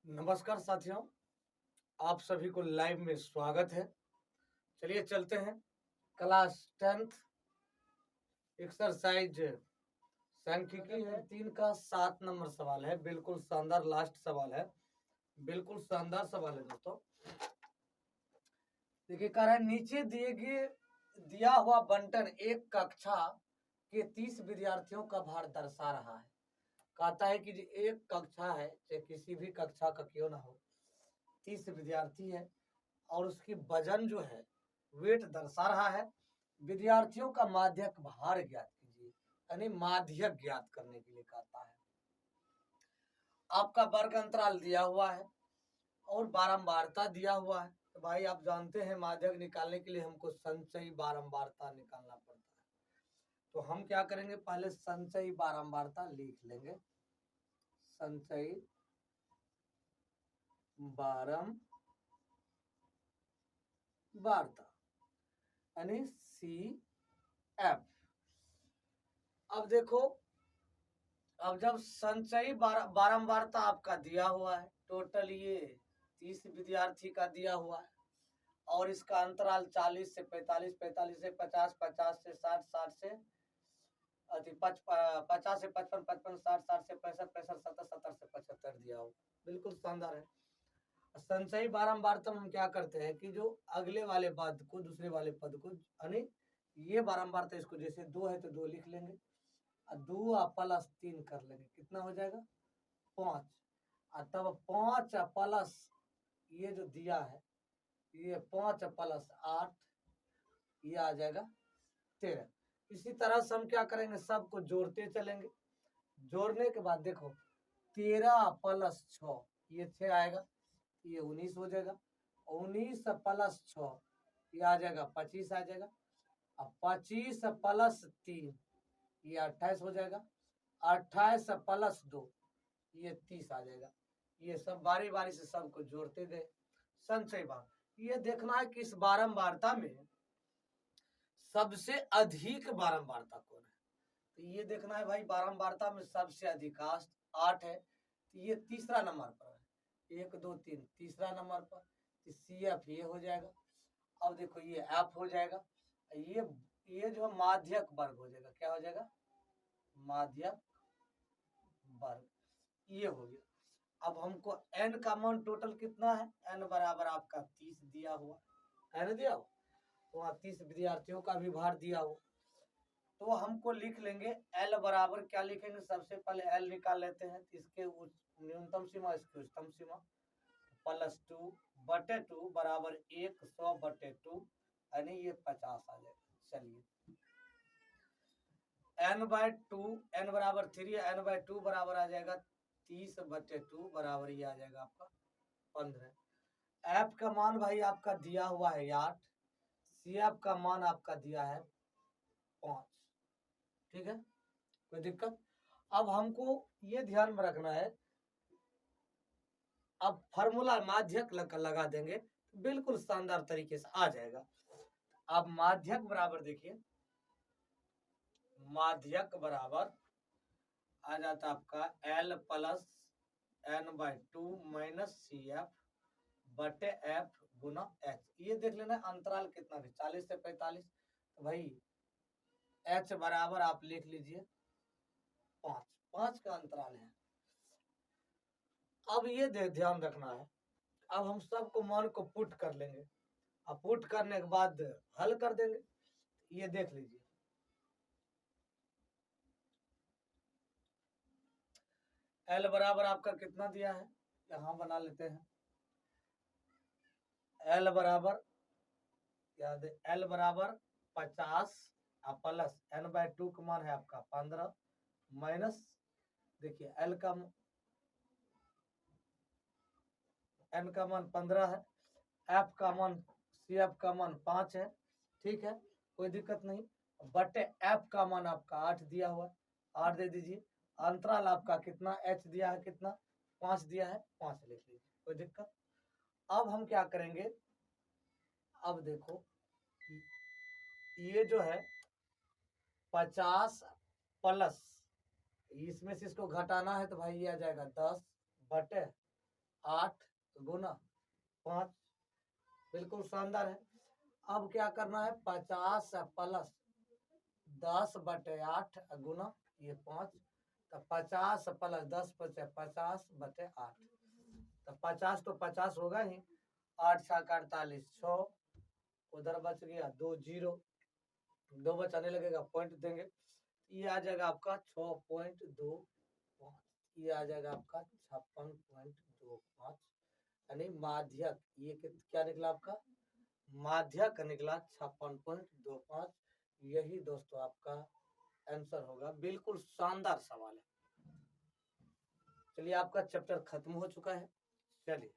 नमस्कार साथियों, आप सभी को लाइव में स्वागत है। चलिए चलते हैं। क्लास 10th एक्सरसाइज सांख्यिकी है 3 का 7 नंबर सवाल है। बिल्कुल शानदार लास्ट सवाल है, बिल्कुल शानदार सवाल है दोस्तों। देखिए कह रहा है नीचे दिया हुआ बंटन एक कक्षा के 30 विद्यार्थियों का भार दर्शा रहा है। कहता है कि एक कक्षा है, चाहे किसी भी कक्षा का क्यों ना हो, 30 विद्यार्थी है और उसकी वजन जो है वेट दर्शा रहा है। विद्यार्थियों का माध्यक भार ज्ञात कीजिए, यानी माध्यक ज्ञात करने के लिए कहता है। आपका वर्ग अंतराल दिया हुआ है और बारंबारता दिया हुआ है। तो भाई आप जानते हैं माध्यक निकालने के लिए हमको संचयी बारंबारता निकालना पड़ता है। तो हम क्या करेंगे, पहले संचयी बारंबारता लिख लेंगे। संचयी बारंबारता यानी CF। अब देखो, अब जब संचयी बारंबारता आपका दिया हुआ है, टोटल ये 30 विद्यार्थी का दिया हुआ है और इसका अंतराल 40 से 45, 45 से 50, 50 से 60, 60 से 50 से 55, 55, 60, 60 से 65, 65, 70, 70 से 75 दिया हुआ। बिल्कुल शानदार है। संचयी बारंबारता में हम क्या करते हैं कि जो अगले वाले पद को दूसरे वाले पद को, यानी ये बारंबारता इसको जैसे 2 है तो 2 लिख लेंगे, 2 प्लस 3 कर लेंगे, कितना हो जाएगा 5। और तब 5 प्लस ये जो दिया है, ये 5 प्लस 8, ये आ जाएगा 13। इसी तरह से हम क्या करेंगे, सबको जोड़ते चलेंगे। जोड़ने के बाद देखो 13 प्लस 6, ये 6 आएगा, ये 19 हो जाएगा। 19 प्लस 6 ये आ जाएगा 25 आ जाएगा। अब 25 प्लस 3 ये 28 हो जाएगा। 28 प्लस 2 ये 30 आ जाएगा। ये सब बारी बारी से सबको जोड़ते गए। संचय बार ये देखना है कि इस बारंबारता में सबसे अधिक बारंबारता कौन है। तो ये देखना है भाई, बारंबारता में सबसे अधिक 8 है, तो ये तीसरा नंबर पर है। 1 2 3 तीसरा नंबर पर, तो CF ये हो जाएगा। अब देखो ये F हो जाएगा। ये जो माध्यक वर्ग हो जाएगा, क्या हो जाएगा माध्यक वर्ग, ये हो गया। अब हमको n का मान टोटल कितना है, n बराबर आपका 30 दिया हुआ, n दिया हुआ, तो वहाँ 30 विद्यार्थियों का भी भार दिया हुआ। तो हमको लिख लेंगे L बराबर, क्या लिखेंगे, सबसे पहले L निकाल लेते हैं। इसके न्यूनतम सीमा, इसकी उच्चतम सीमा, +2/2 बराबर 100/2, यानी ये 50 आ जाएगा। चलिए n/2, n बराबर 3, n/2 बराबर आ जाएगा 30/2 बराबर ये आ जाएगा आपका 15। F का मान भाई आपका दिया हुआ है 8, CF का मान आपका दिया है 5। ठीक है, कोई दिक्कत। अब हमको ये ध्यान में रखना है, अब फार्मूला माध्यक लगा देंगे, बिल्कुल शानदार तरीके से आ जाएगा। अब माध्यक बराबर देखिए, माध्यक बराबर आ जाता आपका L plus n/2 minus CF/F गुना H। ये देख लेना अंतराल कितना है, 40 से 45। तो भाई H बराबर आप लिख लीजिए 5, 5 का अंतराल है। अब ये ध्यान रखना है, अब हम सबको मान को पुट कर लेंगे। अब पुट करने के बाद हल कर देंगे। ये देख लीजिए, L बराबर आपका कितना दिया है, यहां बना लेते हैं। L बराबर याद है, L बराबर 50 प्लस n/2 का मान है आपका 15 माइनस, देखिए L का n का मान 15 है, F का मान CF का मान 5 है। ठीक है, कोई दिक्कत नहीं। बटे F का मान आपका 8 दिया हुआ है, 8 दे दीजिए। अंतराल आपका कितना H दिया है, कितना 5 दिया है, 5 लिख लीजिए, कोई दिक्कत। अब हम क्या करेंगे, अब देखो ये जो है 50 प्लस, इसमें से इसको घटाना है तो भाई ये आ जाएगा 10 बटे 8 गुना 5, बिल्कुल शानदार है। अब क्या करना है, 50 प्लस 10/8 गुना ये 5, तो 50 प्लस 10 बचे 50/8, तो 50 तो 50 होगा ही, 8 6 48, 6 उधर बच गया 2 0, 2 बचाने लगेगा, पॉइंट देंगे, ये आ जाएगा आपका 6.25, ये आ जाएगा आपका 56.25, यानी माध्यक, ये क्या निकला आपका, माध्यक निकला 56.25। यही दोस्तों आपका आंसर होगा। बिल्कुल शानदार सवाल है। चलिए आपका चैप्टर खत्म हो चुका है। चलिए